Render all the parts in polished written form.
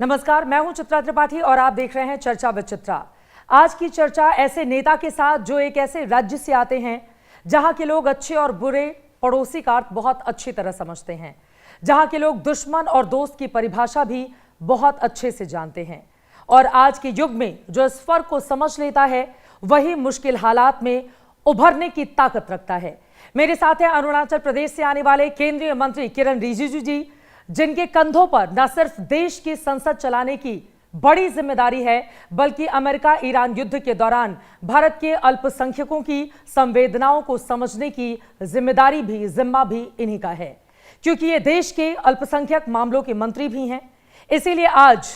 नमस्कार, मैं हूं चित्रा त्रिपाठी और आप देख रहे हैं चर्चा विद चित्रा। आज की चर्चा ऐसे नेता के साथ जो एक ऐसे राज्य से आते हैं जहां के लोग अच्छे और बुरे पड़ोसी का अर्थ बहुत अच्छी तरह समझते हैं, जहां के लोग दुश्मन और दोस्त की परिभाषा भी बहुत अच्छे से जानते हैं। और आज के युग में जो इस फर्क को समझ लेता है वही मुश्किल हालात में उभरने की ताकत रखता है। मेरे साथ है अरुणाचल प्रदेश से आने वाले केंद्रीय मंत्री किरण रिजिजू जी, जिनके कंधों पर न सिर्फ देश की संसद चलाने की बड़ी जिम्मेदारी है बल्कि अमेरिका ईरान युद्ध के दौरान भारत के अल्पसंख्यकों की संवेदनाओं को समझने की जिम्मा भी इन्हीं का है, क्योंकि ये देश के अल्पसंख्यक मामलों के मंत्री भी हैं। इसीलिए आज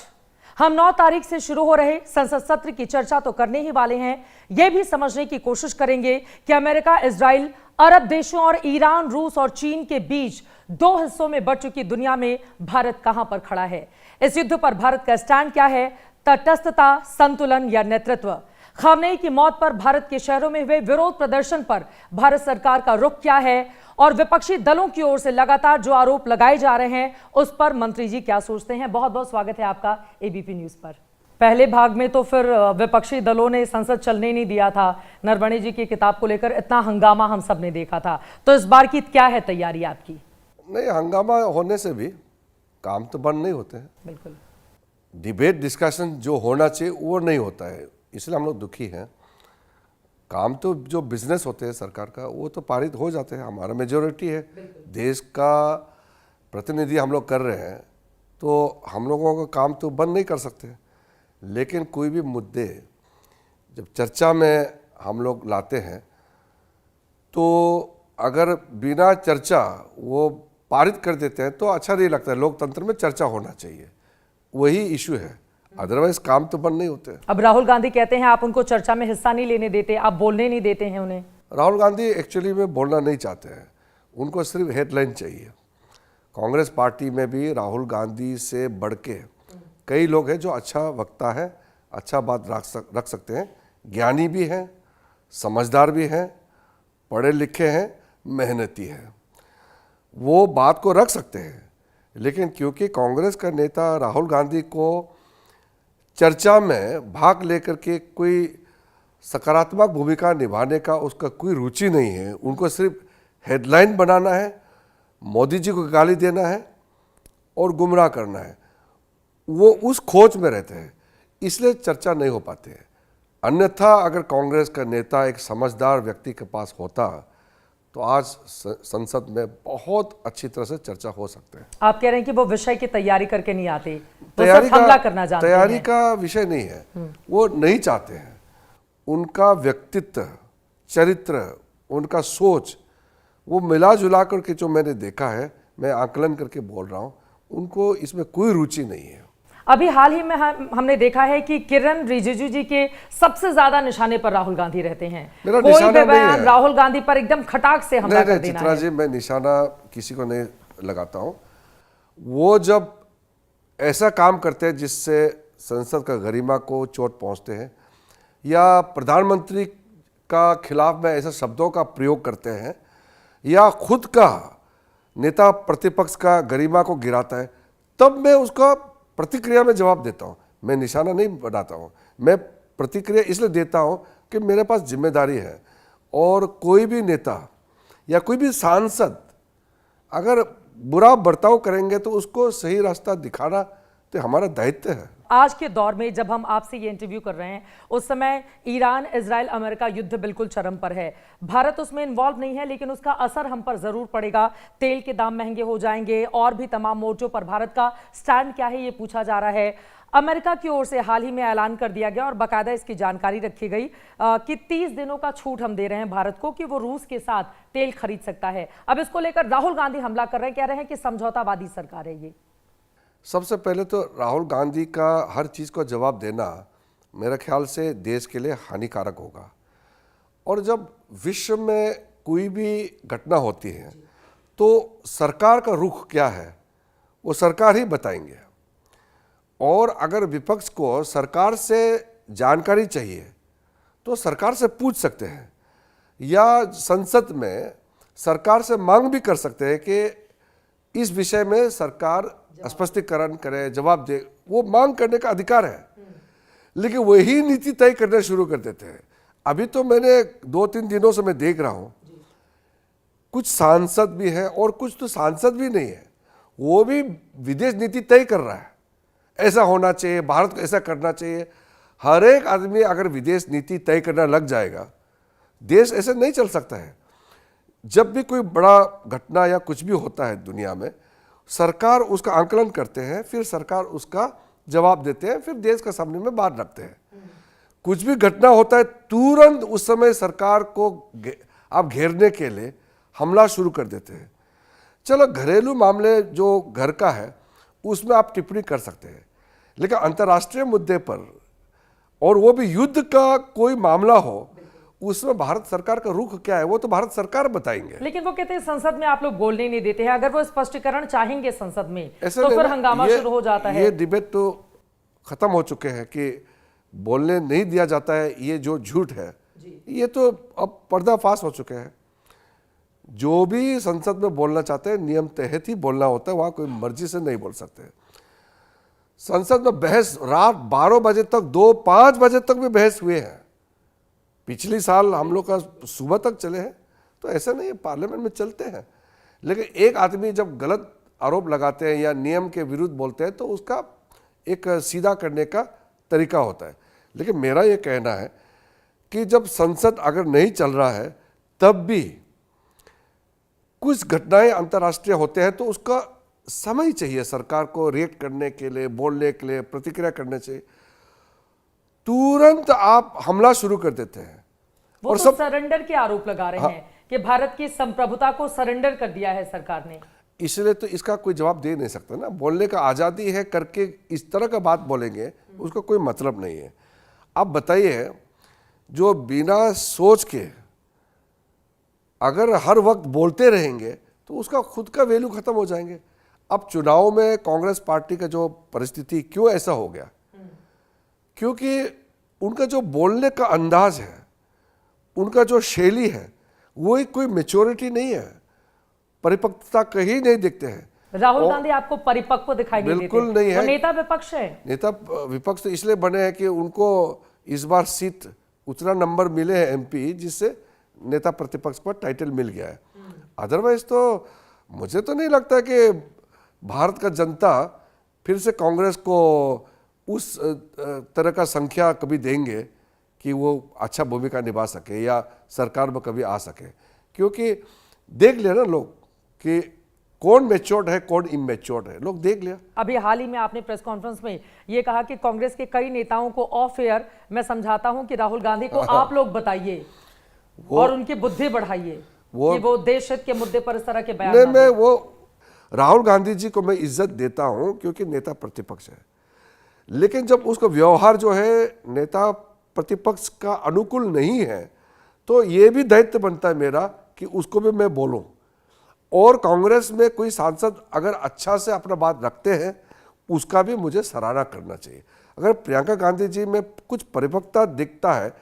हम 9 तारीख से शुरू हो रहे संसद सत्र की चर्चा तो करने ही वाले हैं, यह भी समझने की कोशिश करेंगे कि अमेरिका, इजराइल, अरब देशों और ईरान, रूस और चीन के बीच 2 हिस्सों में बढ़ चुकी दुनिया में भारत कहां पर खड़ा है। इस युद्ध पर भारत का स्टैंड क्या है? तटस्थता, संतुलन या नेतृत्व? खामनेई की मौत पर भारत के शहरों में हुए विरोध प्रदर्शन पर भारत सरकार का रुख क्या है? और विपक्षी दलों की ओर से लगातार जो आरोप लगाए जा रहे हैं उस पर मंत्री जी क्या सोचते हैं? बहुत बहुत स्वागत है आपका एबीपी न्यूज पर। पहले भाग में तो फिर विपक्षी दलों ने संसद चलने नहीं दिया था, नरवणे जी की किताब को लेकर इतना हंगामा हम सब ने देखा था, तो इस बार की क्या है तैयारी आपकी? नहीं, हंगामा होने से भी काम तो बंद नहीं होते हैं। बिल्कुल, डिबेट डिस्कशन जो होना चाहिए वो नहीं होता है, इसलिए हम लोग दुखी हैं। काम तो जो बिजनेस होते हैं सरकार का वो तो पारित हो जाते हैं, हमारा मेजोरिटी है, देश का प्रतिनिधि हम लोग कर रहे हैं, तो हम लोगों का काम तो बंद नहीं कर सकते। लेकिन कोई भी मुद्दे जब चर्चा में हम लोग लाते हैं तो अगर बिना चर्चा वो पारित कर देते हैं तो अच्छा नहीं लगता है। लोकतंत्र में चर्चा होना चाहिए, वही इशू है, अदरवाइज काम तो बंद नहीं होते। अब राहुल गांधी कहते हैं आप उनको चर्चा में हिस्सा नहीं लेने देते, आप बोलने नहीं देते हैं उन्हें। राहुल गांधी एक्चुअली में बोलना नहीं चाहते हैं, उनको सिर्फ हेडलाइन चाहिए। कांग्रेस पार्टी में भी राहुल गांधी से बढ़ के कई लोग हैं जो अच्छा वक्ता है, अच्छा बात रख सकते हैं, ज्ञानी भी हैं, समझदार भी हैं, पढ़े लिखे हैं, मेहनती हैं, वो बात को रख सकते हैं। लेकिन क्योंकि कांग्रेस का नेता राहुल गांधी को चर्चा में भाग लेकर के कोई सकारात्मक भूमिका निभाने का उसका कोई रुचि नहीं है, उनको सिर्फ हेडलाइन बनाना है, मोदी जी को गाली देना है और गुमराह करना है, वो उस खोज में रहते हैं, इसलिए चर्चा नहीं हो पाती है। अन्यथा अगर कांग्रेस का नेता एक समझदार व्यक्ति के पास होता तो आज संसद में बहुत अच्छी तरह से चर्चा हो सकते हैं। आप कह रहे हैं कि वो विषय की तैयारी करके नहीं आते, तो सिर्फ हमला करना जानते हैं। तैयारी का विषय नहीं है, वो नहीं चाहते हैं। उनका व्यक्तित्व, चरित्र, उनका सोच वो मिला जुला करके जो मैंने देखा है, मैं आकलन करके बोल रहा हूँ, उनको इसमें कोई रुचि नहीं है। अभी हाल ही में हमने देखा है कि किरण रिजिजू जी के सबसे ज्यादा निशाने पर राहुल गांधी रहते हैं। मेरा कोई निशाना भी नहीं बयान है। राहुल गांधी पर एकदम खटाक से हमला कर देना चित्रा है। जी, मैं निशाना किसी को नहीं लगाता हूँ। वो जब ऐसा काम करते हैं जिससे संसद का गरिमा को चोट पहुँचते हैं या प्रधानमंत्री का खिलाफ में ऐसे शब्दों का प्रयोग करते हैं या खुद का नेता प्रतिपक्ष का गरिमा को गिराता है, तब मैं उसका प्रतिक्रिया में जवाब देता हूँ। मैं निशाना नहीं बनाता हूँ, मैं प्रतिक्रिया इसलिए देता हूँ कि मेरे पास जिम्मेदारी है। और कोई भी नेता या कोई भी सांसद अगर बुरा बर्ताव करेंगे तो उसको सही रास्ता दिखाना तो हमारा दायित्व है। आज के दौर में जब हम आपसे ये इंटरव्यू कर रहे हैं उस समय ईरान, इजराइल, अमेरिका युद्ध बिल्कुल चरम पर है। भारत उसमें इन्वॉल्व नहीं है, लेकिन उसका असर हम पर जरूर पड़ेगा। तेल के दाम महंगे हो जाएंगे और भी तमाम मोर्चों पर भारत का स्टैंड क्या है ये पूछा जा रहा है। अमेरिका की ओर से हाल ही में ऐलान कर दिया गया और बाकायदा इसकी जानकारी रखी गई कि 30 दिनों का छूट हम दे रहे हैं भारत को कि वो रूस के साथ तेल खरीद सकता है। अब इसको लेकर राहुल गांधी हमला कर रहे हैं, कह रहे हैं कि समझौतावादी सरकार है ये। सबसे पहले तो राहुल गांधी का हर चीज़ को जवाब देना मेरे ख्याल से देश के लिए हानिकारक होगा। और जब विश्व में कोई भी घटना होती है तो सरकार का रुख क्या है वो सरकार ही बताएंगे। और अगर विपक्ष को सरकार से जानकारी चाहिए तो सरकार से पूछ सकते हैं या संसद में सरकार से मांग भी कर सकते हैं कि इस विषय में सरकार स्पष्टीकरण करे, जवाब दे, वो मांग करने का अधिकार है। लेकिन वही नीति तय करना शुरू कर देते हैं। अभी तो मैंने 2-3 दिनों से मैं देख रहा हूं, कुछ सांसद भी हैं और कुछ तो सांसद भी नहीं है, वो भी विदेश नीति तय कर रहा है। ऐसा होना चाहिए, भारत को ऐसा करना चाहिए। हर एक आदमी अगर विदेश नीति तय करना लग जाएगा, देश ऐसे नहीं चल सकता है। जब भी कोई बड़ा घटना या कुछ भी होता है दुनिया में, सरकार उसका आंकलन करते हैं, फिर सरकार उसका जवाब देते हैं, फिर देश के सामने में बात रखते हैं। कुछ भी घटना होता है, तुरंत उस समय सरकार को आप घेरने के लिए हमला शुरू कर देते हैं। चलो घरेलू मामले जो घर का है उसमें आप टिप्पणी कर सकते हैं, लेकिन अंतर्राष्ट्रीय मुद्दे पर, और वो भी युद्ध का कोई मामला हो, उसमें भारत सरकार का रुख क्या है वो तो भारत सरकार बताएंगे। लेकिन वो कहते हैं संसद में आप लोग बोलने नहीं देते हैं। अगर वो स्पष्टीकरण चाहेंगे संसद में ऐसे तो फिर हंगामा शुरू हो जाता है। ये डिबेट तो खत्म हो चुके हैं कि बोलने नहीं दिया जाता है, ये जो झूठ है ये तो अब पर्दाफाश हो चुके हैं। जो भी संसद में बोलना चाहते हैं नियम तहत ही बोलना होता है, वहां कोई मर्जी से नहीं बोल सकते। संसद में बहस रात 12 बजे तक, 2-5 बजे तक भी बहस हुए हैं। पिछली साल हम लोग का सुबह तक चले हैं, तो ऐसा नहीं है, पार्लियामेंट में चलते हैं। लेकिन एक आदमी जब गलत आरोप लगाते हैं या नियम के विरुद्ध बोलते हैं तो उसका एक सीधा करने का तरीका होता है। लेकिन मेरा ये कहना है कि जब संसद अगर नहीं चल रहा है, तब भी कुछ घटनाएं अंतर्राष्ट्रीय होते हैं तो उसका समय चाहिए सरकार को रिएक्ट करने के लिए, बोलने के लिए, प्रतिक्रिया करने चाहिए। तुरंत आप हमला शुरू कर देते हैं। वो और तो सरेंडर के आरोप लगा रहे हैं कि भारत की संप्रभुता को सरेंडर कर दिया है सरकार ने। इसलिए तो इसका कोई जवाब दे नहीं सकता ना। बोलने का आज़ादी है करके इस तरह का बात बोलेंगे, उसका कोई मतलब नहीं है। आप बताइए, जो बिना सोच के अगर हर वक्त बोलते रहेंगे तो उसका खुद का वैल्यू खत्म हो जाएंगे। अब चुनाव में कांग्रेस पार्टी का जो परिस्थिति क्यों ऐसा हो गया, क्योंकि उनका जो बोलने का अंदाज है, उनका जो शैली है, वो कोई मैच्योरिटी नहीं है, परिपक्वता कहीं नहीं दिखते हैं। राहुल गांधी आपको परिपक्व दिखाई नहीं देते? बिल्कुल नहीं है। नेता विपक्ष है। नेता विपक्ष तो इसलिए बने हैं कि उनको इस बार सीट उतना नंबर मिले हैं एमपी, जिससे नेता प्रतिपक्ष पर टाइटल मिल गया है। अदरवाइज तो मुझे तो नहीं लगता कि भारत का जनता फिर से कांग्रेस को उस तरह का संख्या कभी देंगे कि वो अच्छा भूमिका निभा सके या सरकार में कभी आ सके। क्योंकि देख लिया ना लोग कि कौन मैच्योर्ड है, कौन इमैच्योर्ड है, लोग देख लिया। अभी हाल ही में आपने प्रेस कॉन्फ्रेंस में ये कहा कि कांग्रेस के कई नेताओं को ऑफ एयर मैं समझाता हूं कि राहुल गांधी को आप लोग बताइए और उनकी बुद्धि बढ़ाइए कि वो देश हित के मुद्दे पर इस तरह के बयान नहीं, मैं वो राहुल गांधी जी को मैं इज्जत देता हूं क्योंकि नेता प्रतिपक्ष है। लेकिन जब उसका व्यवहार जो है नेता प्रतिपक्ष का अनुकूल नहीं है, तो ये भी दायित्व बनता है मेरा कि उसको भी मैं बोलूं। और कांग्रेस में कोई सांसद अगर अच्छा से अपना बात रखते हैं, उसका भी मुझे सराहना करना चाहिए। अगर प्रियंका गांधी जी में कुछ परिपक्वता दिखता है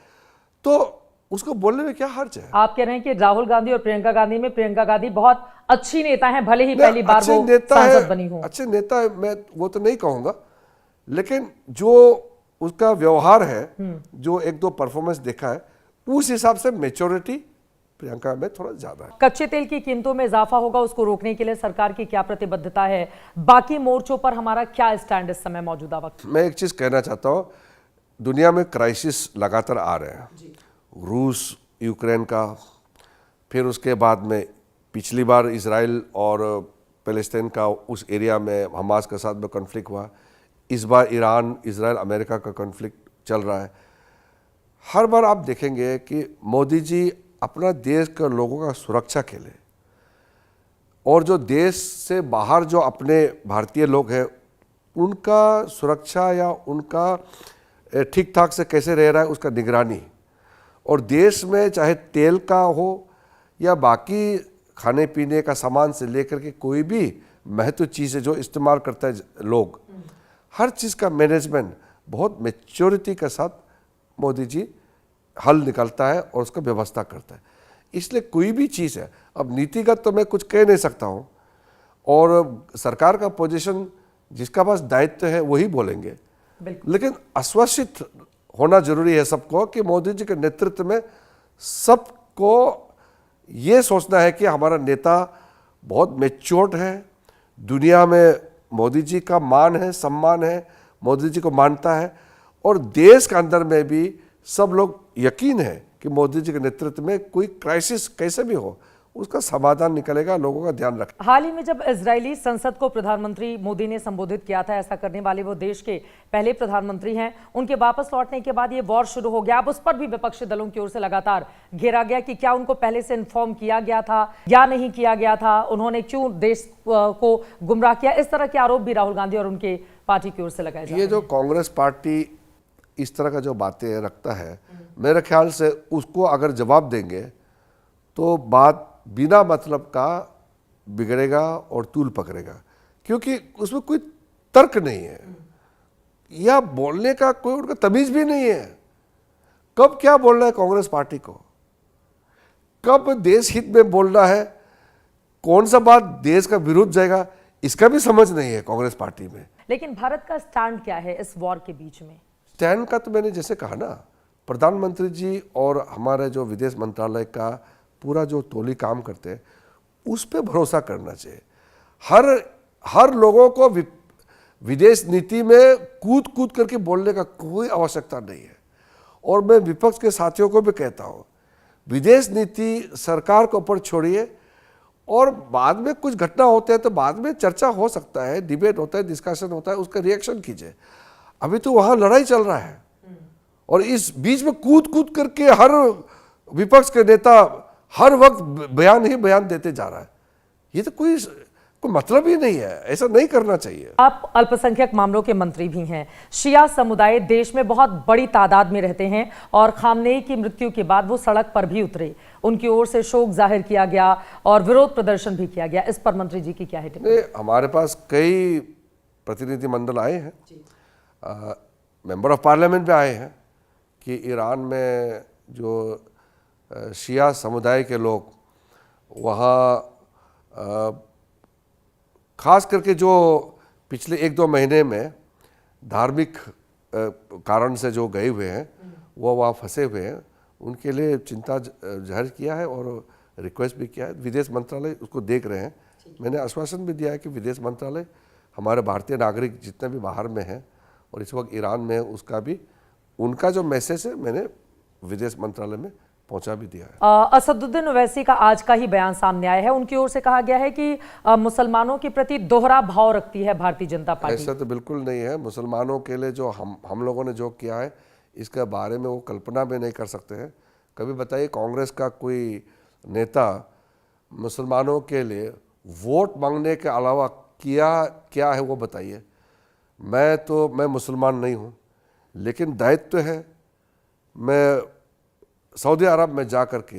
तो उसको बोलने में क्या हर्ज है। आप कह रहे हैं कि राहुल गांधी और प्रियंका गांधी में प्रियंका गांधी बहुत अच्छी नेता हैं, भले ही पहली बार वो सांसद बनी हो। अच्छे नेता है, मैं वो तो नहीं कहूंगा, लेकिन जो उसका व्यवहार है, जो 1-2 परफॉर्मेंस देखा है, उस हिसाब से मैच्योरिटी प्रियंका में थोड़ा ज्यादा है। कच्चे तेल की कीमतों में इजाफा होगा, उसको रोकने के लिए सरकार की क्या प्रतिबद्धता है? बाकी मोर्चों पर हमारा क्या स्टैंड इस समय मौजूदा वक्त? मैं एक चीज कहना चाहता हूँ, दुनिया में क्राइसिस लगातार आ रहे हैं। रूस यूक्रेन का, फिर उसके बाद में पिछली बार इजराइल और पैलेस्टाइन का उस एरिया में हमास के साथ में कॉन्फ्लिक्ट हुआ। इस बार ईरान, इजराइल, अमेरिका का कॉन्फ्लिक्ट चल रहा है। हर बार आप देखेंगे कि मोदी जी अपना देश के लोगों का सुरक्षा के लिए और जो देश से बाहर जो अपने भारतीय लोग हैं उनका सुरक्षा या उनका ठीक ठाक से कैसे रह रहा है उसका निगरानी, और देश में चाहे तेल का हो या बाकी खाने पीने का सामान से लेकर के कोई भी महत्व चीज़ है जो इस्तेमाल करता है लोग, हर चीज़ का मैनेजमेंट बहुत मैच्योरिटी के साथ मोदी जी हल निकलता है और उसका व्यवस्था करता है। इसलिए कोई भी चीज़ है, अब नीतिगत तो मैं कुछ कह नहीं सकता हूँ, और सरकार का पोजीशन जिसका पास दायित्व है वही बोलेंगे। लेकिन आश्वासित होना जरूरी है सबको कि मोदी जी के नेतृत्व में सबको ये सोचना है कि हमारा नेता बहुत मैच्योर्ड है, दुनिया में मोदी जी का मान है, सम्मान है, मोदी जी को मानता है, और देश के अंदर में भी सब लोग यकीन है कि मोदी जी के नेतृत्व में कोई क्राइसिस कैसे भी हो उसका समाधान निकलेगा, लोगों का ध्यान रखें। हाल ही में जब इजरायली संसद को प्रधानमंत्री मोदी ने संबोधित किया था, ऐसा करने वाले वो देश के पहले प्रधानमंत्री हैं, उनके वापस लौटने के बाद ये वॉर शुरू हो गया। अब उस पर भी विपक्षी दलों की ओर से लगातार घेरा गया कि क्या उनको पहले से इन्फॉर्म किया गया था या नहीं किया गया था, उन्होंने क्यों देश को गुमराह किया। इस तरह के आरोप भी राहुल गांधी और उनके पार्टी की ओर से लगाए जा रहे हैं। ये जो कांग्रेस पार्टी इस तरह का जो बातें रखता है, मेरे ख्याल से उसको अगर जवाब देंगे तो बात बिना मतलब का बिगड़ेगा और तूल पकड़ेगा, क्योंकि उसमें कोई तर्क नहीं है या बोलने का कोई उनका तमीज भी नहीं है। कब क्या बोलना है कांग्रेस पार्टी को, कब देश हित में बोलना है, कौन सा बात देश का विरुद्ध जाएगा, इसका भी समझ नहीं है कांग्रेस पार्टी में। लेकिन भारत का स्टैंड क्या है इस वॉर के बीच में? स्टैंड का तो मैंने जैसे कहा ना, प्रधानमंत्री जी और हमारे जो विदेश मंत्रालय का पूरा जो टोली काम करते हैं उस पर भरोसा करना चाहिए। हर लोगों को विदेश नीति में कूद कूद करके बोलने का कोई आवश्यकता नहीं है। और मैं विपक्ष के साथियों को भी कहता हूँ, विदेश नीति सरकार के ऊपर छोड़िए, और बाद में कुछ घटना होते हैं तो बाद में चर्चा हो सकता है, डिबेट होता है, डिस्कशन होता है, उसका रिएक्शन कीजिए। अभी तो वहाँ लड़ाई चल रहा है और इस बीच में कूद कूद करके हर विपक्ष के नेता हर वक्त बयान ही बयान देते जा रहा है। ये तो कोई मतलब ही नहीं है, ऐसा नहीं करना चाहिए। आप अल्पसंख्यक मामलों के मंत्री भी हैं। शिया समुदाय देश में बहुत बड़ी तादाद में रहते हैं और खामनेई की मृत्यु के बाद वो सड़क पर भी उतरे, उनकी ओर से शोक जाहिर किया गया और विरोध प्रदर्शन भी किया गया। इस पर मंत्री जी की क्या है टिप्पणी? हमारे पास कई प्रतिनिधिमंडल आए हैं, मेंबर ऑफ पार्लियामेंट भी आए हैं कि ईरान में जो शिया समुदाय के लोग वहाँ खास करके जो पिछले 1-2 महीने में धार्मिक कारण से जो गए हुए हैं वो वहाँ फंसे हुए हैं, उनके लिए चिंता जाहिर किया है और रिक्वेस्ट भी किया है। विदेश मंत्रालय उसको देख रहे हैं। मैंने आश्वासन भी दिया है कि विदेश मंत्रालय हमारे भारतीय नागरिक जितने भी बाहर में हैं और इस वक्त ईरान में है, उसका भी उनका जो मैसेज है मैंने विदेश मंत्रालय में पहुंचा भी दिया है। असदुद्दीन ओवैसी का आज का ही बयान सामने आया है। उनकी ओर से कहा गया है कि मुसलमानों के प्रति दोहरा भाव रखती है भारतीय जनता पार्टी। ऐसा तो बिल्कुल नहीं है। मुसलमानों के लिए जो हम लोगों ने जो किया है इसके बारे में वो कल्पना भी नहीं कर सकते हैं। कभी बताइए कांग्रेस का कोई नेता मुसलमानों के लिए वोट मांगने के अलावा किया क्या है वो बताइए। मैं मुसलमान नहीं हूँ, लेकिन दायित्व है मैं सऊदी अरब में जा कर के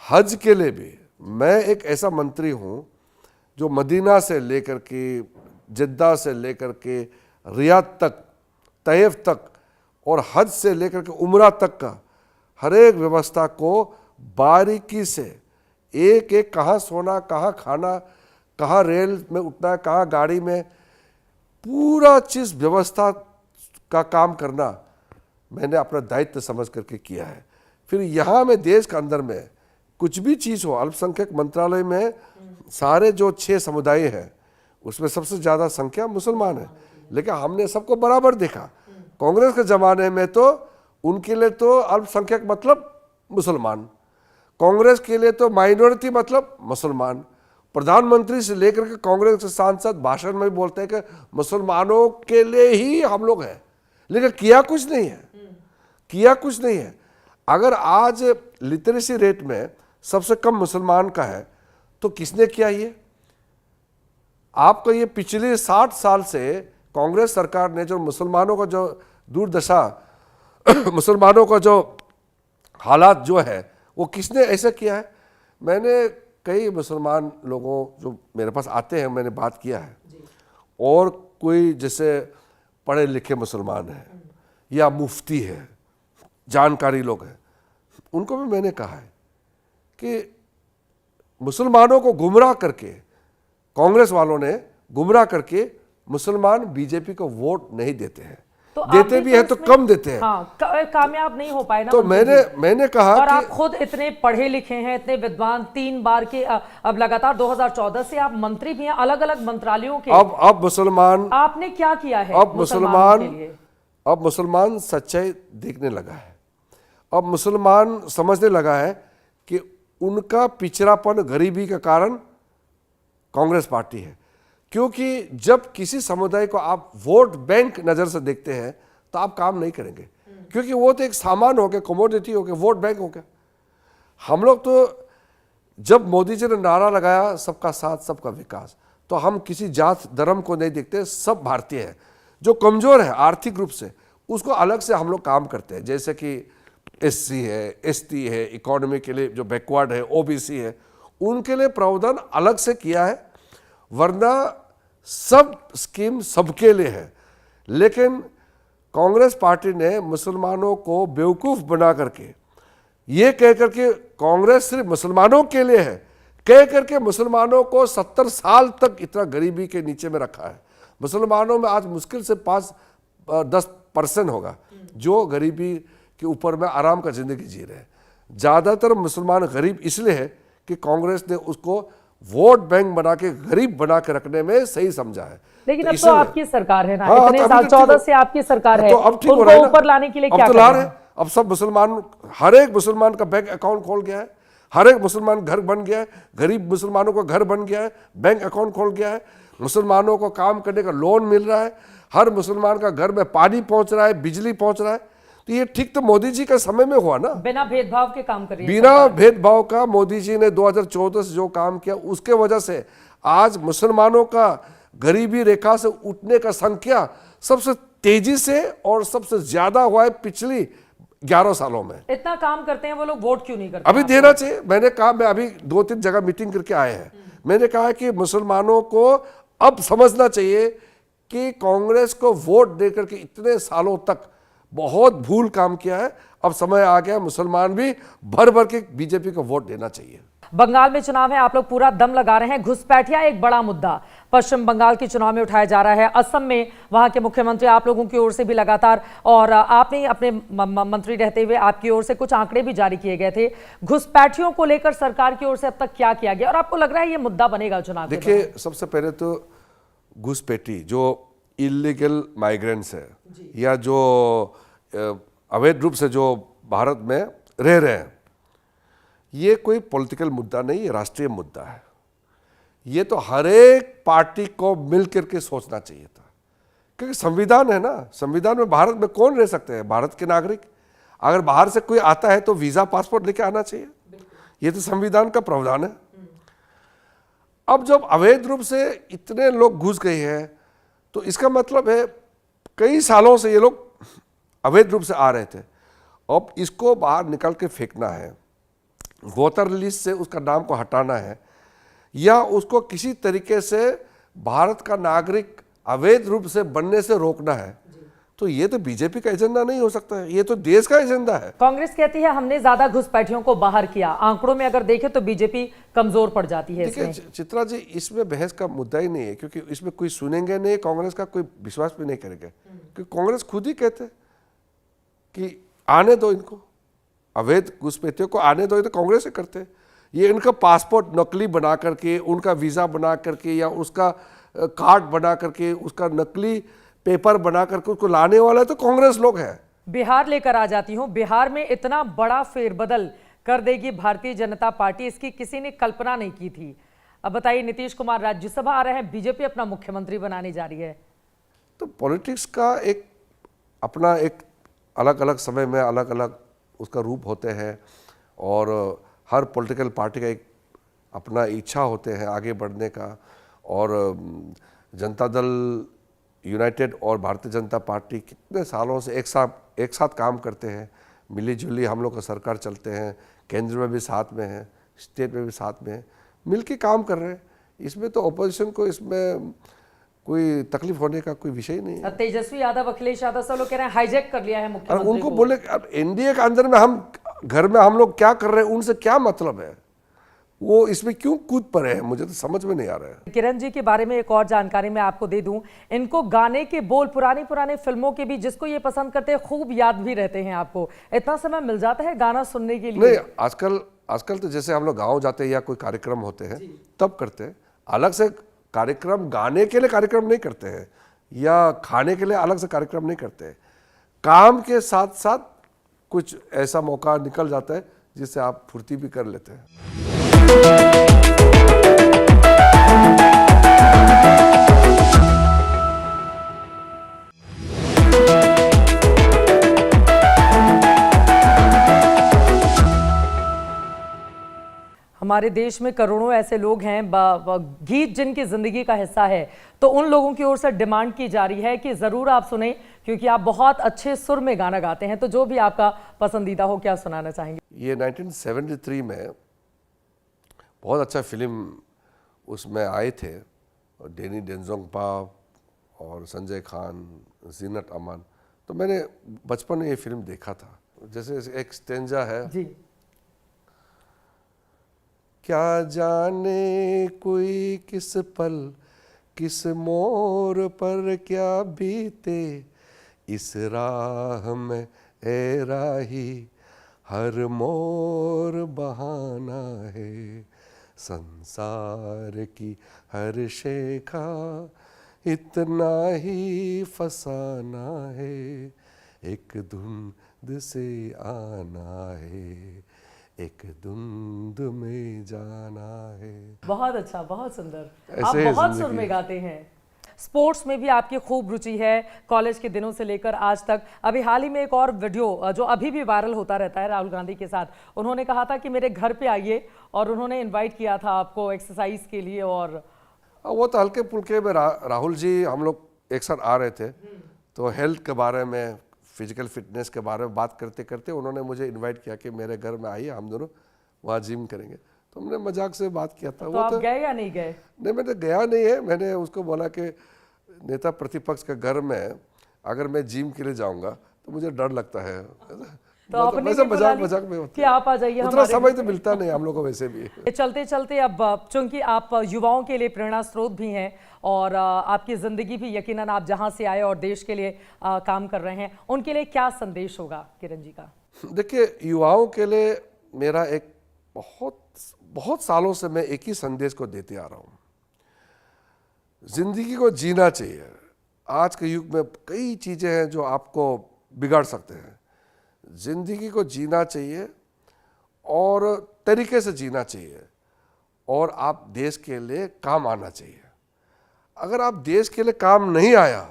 हज के लिए भी मैं एक ऐसा मंत्री हूँ जो मदीना से लेकर के जिद्दा से लेकर के रियाद तक, तैफ तक और हज से लेकर के उम्रा तक का हर एक व्यवस्था को बारीकी से एक एक कहाँ सोना, कहाँ खाना, कहाँ रेल में उठना, कहाँ गाड़ी में, पूरा चीज़ व्यवस्था का काम करना मैंने अपना दायित्व समझ करके किया है। फिर यहाँ में देश के अंदर में कुछ भी चीज़ हो, अल्पसंख्यक मंत्रालय में सारे जो 6 समुदाय हैं उसमें सबसे ज़्यादा संख्या मुसलमान है, लेकिन हमने सबको बराबर देखा। कांग्रेस के ज़माने में तो उनके लिए तो अल्पसंख्यक मतलब मुसलमान, कांग्रेस के लिए तो माइनॉरिटी मतलब मुसलमान। प्रधानमंत्री से लेकर के कांग्रेस के सांसद भाषण में भी बोलते हैं कि मुसलमानों के लिए ही हम लोग हैं, लेकिन किया कुछ नहीं है, किया कुछ नहीं है। अगर आज लिटरेसी रेट में सबसे कम मुसलमान का है तो किसने किया ये? आपको ये पिछले 60 साल से कांग्रेस सरकार ने जो मुसलमानों का जो दुर्दशा मुसलमानों का जो हालात जो है वो किसने ऐसा किया है? मैंने कई मुसलमान लोगों जो मेरे पास आते हैं मैंने बात किया है, और कोई जैसे पढ़े लिखे मुसलमान हैं या मुफ्ती है, जानकारी लोग हैं, उनको भी मैंने कहा है कि मुसलमानों को गुमराह करके कांग्रेस वालों ने गुमराह करके मुसलमान बीजेपी को वोट नहीं देते हैं, तो आप देते भी है तो कम देते हैं। हाँ, कामयाब नहीं हो पाए ना। तो मैंने कहा और कि आप खुद इतने पढ़े लिखे हैं, इतने विद्वान, 3 बार के अब लगातार 2014 से आप मंत्री भी हैं अलग अलग मंत्रालयों के। अब मुसलमान, आपने क्या किया है अब मुसलमानों के लिए? अब मुसलमान सच्चाई देखने लगा है। अब मुसलमान समझने लगा है कि उनका पिछड़ापन, गरीबी का कारण कांग्रेस पार्टी है। क्योंकि जब किसी समुदाय को आप वोट बैंक नज़र से देखते हैं तो आप काम नहीं करेंगे, क्योंकि वो तो एक सामान हो गया, कमोडिटी हो गया, वोट बैंक हो गया। हम लोग तो जब मोदी जी ने नारा लगाया सबका साथ सबका विकास, तो हम किसी जात धर्म को नहीं देखते, सब भारतीय हैं। जो कमज़ोर है आर्थिक रूप से उसको अलग से हम लोग काम करते हैं, जैसे कि एससी है, एसटी है, इकोनॉमी के लिए जो बैकवर्ड है, ओबीसी है, उनके लिए प्रावधान अलग से किया है, वरना सब स्कीम सबके लिए है। लेकिन कांग्रेस पार्टी ने मुसलमानों को बेवकूफ़ बना करके ये कह करके कांग्रेस सिर्फ मुसलमानों के लिए है कह करके मुसलमानों को 70 साल तक इतना गरीबी के नीचे में रखा है। मुसलमानों में आज मुश्किल से 5-10% होगा जो गरीबी के ऊपर में आराम का ज़िंदगी जी रहे हैं। ज़्यादातर मुसलमान गरीब इसलिए है कि कांग्रेस ने उसको वोट बैंक बना के, गरीब बना के रखने में सही समझा है। लेकिन अब तो आपकी सरकार है ना, हाँ, इतने साल 14 से आपकी सरकार है, तो अब ठीक हो उनको रहा है ना? ऊपर लाने के लिए अब क्या तो कर ला रहे रहे हैं? अब सब मुसलमान, हर एक मुसलमान का बैंक अकाउंट खोल गया है, हर एक मुसलमान घर बन गया है, गरीब मुसलमानों का घर बन गया है, बैंक अकाउंट खोल गया है, मुसलमानों को काम करने का लोन मिल रहा है, हर मुसलमान का घर में पानी पहुंच रहा है, बिजली पहुंच रहा है। तो ये ठीक तो मोदी जी के समय में हुआ ना, बिना भेदभाव के काम कर रही है बिना भेदभाव का मोदी जी ने 2014 से जो काम किया, उसके वजह से आज मुसलमानों का गरीबी रेखा से उठने का संख्या सबसे तेजी से और सबसे ज्यादा हुआ है पिछली 11 सालों में। इतना काम करते हैं वो लोग, वोट क्यों नहीं करते? अभी देना चाहिए। मैंने कहा, मैं अभी 2-3 जगह मीटिंग करके आए हैं, मैंने कहा कि मुसलमानों को अब समझना चाहिए कि कांग्रेस को वोट देकर के इतने सालों तक बहुत भूल काम किया है। अब समय आ गया मुसलमान भी भर भर के बीजेपी को वोट देना चाहिए। बंगाल में चुनाव है, आप लोग पूरा दम लगा रहे हैं। घुसपैठिया एक बड़ा मुद्दा पश्चिम बंगाल के चुनाव में उठाया जा रहा है। असम में वहां के मुख्यमंत्री आप लोगों की ओर से भी लगातार, और आपने अपने मंत्री रहते हुए आपकी ओर से कुछ आंकड़े भी जारी किए गए थे। घुसपैठियों को लेकर सरकार की ओर से अब तक क्या किया गया और आपको लग रहा है ये मुद्दा बनेगा चुनाव? देखिए, सबसे पहले तो घुसपैठी जो इलीगल माइग्रेंट्स है या जो अवैध रूप से जो भारत में रह रहे हैं, ये कोई पॉलिटिकल मुद्दा नहीं, ये राष्ट्रीय मुद्दा है। ये तो हर एक पार्टी को मिल करके सोचना चाहिए था, क्योंकि संविधान है ना। संविधान में भारत में कौन रह सकते हैं? भारत के नागरिक। अगर बाहर से कोई आता है तो वीज़ा पासपोर्ट लेके आना चाहिए, ये तो संविधान का प्रावधान है। अब जब अवैध रूप से इतने लोग घुस गए हैं तो इसका मतलब है कई सालों से ये लोग अवैध रूप से आ रहे थे। अब इसको बाहर निकाल के फेंकना है, वोटर लिस्ट से उसका नाम को हटाना है, या उसको किसी तरीके से भारत का नागरिक अवैध रूप से बनने से रोकना है, तो ये तो बीजेपी का एजेंडा नहीं हो सकता है, ये तो देश का एजेंडा है। कांग्रेस कहती है हमने ज्यादा घुसपैठियों को बाहर किया। आंकड़ों में अगर देखें तो बीजेपी कमजोर पड़ जाती है इसमें। चित्रा जी, इसमें बहस का मुद्दा ही नहीं है, क्योंकि इसमें कोई सुनेंगे नहीं, कांग्रेस का कोई विश्वास भी नहीं करेगा, क्योंकि कांग्रेस खुद ही कहते हैं कि आने दो इनको, अवैध घुसपैठियों को आने दो, ये तो कांग्रेस से करते हैं। ये इनका पासपोर्ट नकली बना करके, उनका वीज़ा बना करके या उसका कार्ड बना करके, उसका नकली पेपर बना करके उसको लाने वाला तो कांग्रेस लोग हैं। बिहार लेकर आ जाती हूँ। बिहार में इतना बड़ा फेरबदल कर देगी भारतीय जनता पार्टी, इसकी किसी ने कल्पना नहीं की थी। अब बताइए, नीतीश कुमार राज्यसभा आ रहे हैं, बीजेपी अपना मुख्यमंत्री बनाने जा रही है। तो पॉलिटिक्स का एक अपना एक अलग अलग समय में अलग अलग उसका रूप होते हैं, और हर पॉलिटिकल पार्टी का एक अपना इच्छा होते हैं आगे बढ़ने का। और जनता दल यूनाइटेड और भारतीय जनता पार्टी कितने सालों से एक साथ काम करते हैं, मिली-जुली हम लोग का सरकार चलते हैं, केंद्र में भी साथ में है, स्टेट में भी साथ में है, मिल के काम कर रहे हैं। इसमें तो ऑपोजिशन को इसमें कोई तकलीफ होने का कोई विषय नहीं है। तेजस्वी यादव, अखिलेश यादव सब लोग कह रहे हैं हाईजैक कर लिया है मुख्यमंत्री को। उनको बोले अब एनडीए के अंदर में हम घर में हम लोग क्या कर रहे हैं, उनसे क्या मतलब है? वो इसमें क्यों कूद पड़े हैं, मुझे तो समझ में नहीं आ रहा है। किरण जी के बारे में एक और जानकारी मैं आपको दे दूं, इनको गाने के बोल पुरानी फिल्मों के भी, जिसको ये पसंद करते हैं, खूब याद भी रहते हैं। आपको इतना समय मिल जाता है गाना सुनने के लिए? नहीं, आजकल तो जैसे हम लोग गाँव जाते हैं या कोई कार्यक्रम होते हैं तब करते हैं। अलग से कार्यक्रम, गाने के लिए कार्यक्रम नहीं करते हैं या खाने के लिए अलग से कार्यक्रम नहीं करते हैं। काम के साथ साथ कुछ ऐसा मौका निकल जाता है जिससे आप फुर्ती भी कर लेते हैं। हमारे देश में करोड़ों ऐसे लोग हैं, गीत जिनकी जिंदगी का हिस्सा है, तो उन लोगों की ओर से डिमांड की जा रही है कि जरूर आप सुने, क्योंकि आप बहुत अच्छे सुर में गाना गाते हैं। तो जो भी आपका पसंदीदा हो, क्या सुनाना चाहेंगे? ये 1973 में बहुत अच्छा फिल्म उसमें आए थे, डेनी डेंजोंगपा और संजय खान, जीनत अमान। तो मैंने बचपन में ये फिल्म देखा था। जैसे एक स्टेंजा है जी। क्या जाने कोई किस पल किस मोड़ पर क्या बीते, इस राह में ए राही हर मोड़ बहाना है, संसार की हर शेखा इतना ही फसाना है, एक धुंध से आना है, एक धुंध में जाना है। बहुत अच्छा, बहुत सुंदर। ऐसे आप ही बहुत सुर जिंदगी में है। गाते हैं। स्पोर्ट्स में भी आपकी खूब रुचि है, कॉलेज के दिनों से लेकर आज तक। अभी हाल ही में एक और वीडियो जो अभी भी वायरल होता रहता है राहुल गांधी के साथ, उन्होंने कहा था कि मेरे घर पे आइए, और उन्होंने इनवाइट किया था आपको एक्सरसाइज के लिए। और वो तो हल्के फुल्के में राहुल जी हम लोग एक साथ आ रहे थे, तो हेल्थ के बारे में, फिजिकल फिटनेस के बारे में बात करते करते उन्होंने मुझे इनवाइट किया कि मेरे घर में आइए, हम दोनों वहाँ जिम करेंगे। तो हमने मजाक से बात किया था। तो आप गए या नहीं गए? नहीं, मैंने गया नहीं है। मैंने उसको बोला कि नेता प्रतिपक्ष के घर में अगर मैं जिम के लिए जाऊंगा तो मुझे डर लगता है। तो आपने वैसे भी बुला ली मजाक में होता कि आप आ जाइए उतना हमारे समय घर तो पे। मिलता नहीं हम लोग को वैसे भी। चलते चलते अब चूंकि आप युवाओं के लिए प्रेरणा स्रोत भी हैं, और आपकी जिंदगी भी यकीनन आप जहां से आए और देश के लिए काम कर रहे हैं, उनके लिए क्या संदेश होगा किरण जी का? देखिए, युवाओं के लिए मेरा एक बहुत सालों से मैं एक ही संदेश को देते आ रहा हूँ, जिंदगी को जीना चाहिए। आज के युग में कई चीज़ें हैं जो आपको बिगाड़ सकते हैं। जिंदगी को जीना चाहिए और तरीके से जीना चाहिए, और आप देश के लिए काम आना चाहिए। अगर आप देश के लिए काम नहीं आया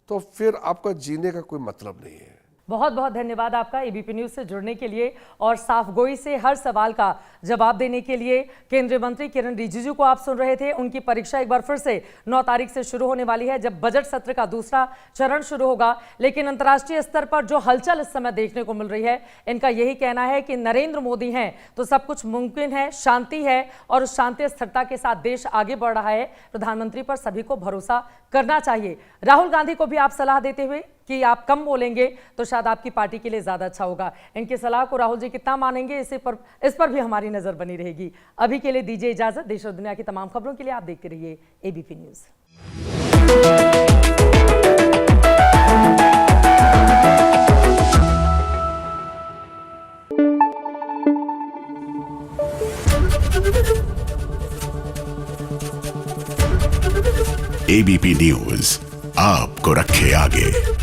तो फिर आपका जीने का कोई मतलब नहीं है। बहुत बहुत धन्यवाद आपका एबीपी न्यूज से जुड़ने के लिए और साफगोई से हर सवाल का जवाब देने के लिए। केंद्रीय मंत्री किरण रिजिजू को आप सुन रहे थे। उनकी परीक्षा एक बार फिर से 9 तारीख से शुरू होने वाली है, जब बजट सत्र का दूसरा चरण शुरू होगा। लेकिन अंतर्राष्ट्रीय स्तर पर जो हलचल इस समय देखने को मिल रही है, इनका यही कहना है कि नरेंद्र मोदी हैं तो सब कुछ मुमकिन है, शांति है, और उस शांति स्थिरता के साथ देश आगे बढ़ रहा है। प्रधानमंत्री पर सभी को भरोसा करना चाहिए। राहुल गांधी को भी आप सलाह देते हुए कि आप कम बोलेंगे तो शायद आपकी पार्टी के लिए ज्यादा अच्छा होगा। इनकी सलाह को राहुल जी कितना मानेंगे, इस पर भी हमारी नजर बनी रहेगी। अभी के लिए दीजिए इजाजत। देश और दुनिया की तमाम खबरों के लिए आप देखते रहिए एबीपी न्यूज। एबीपी न्यूज आपको रखे आगे।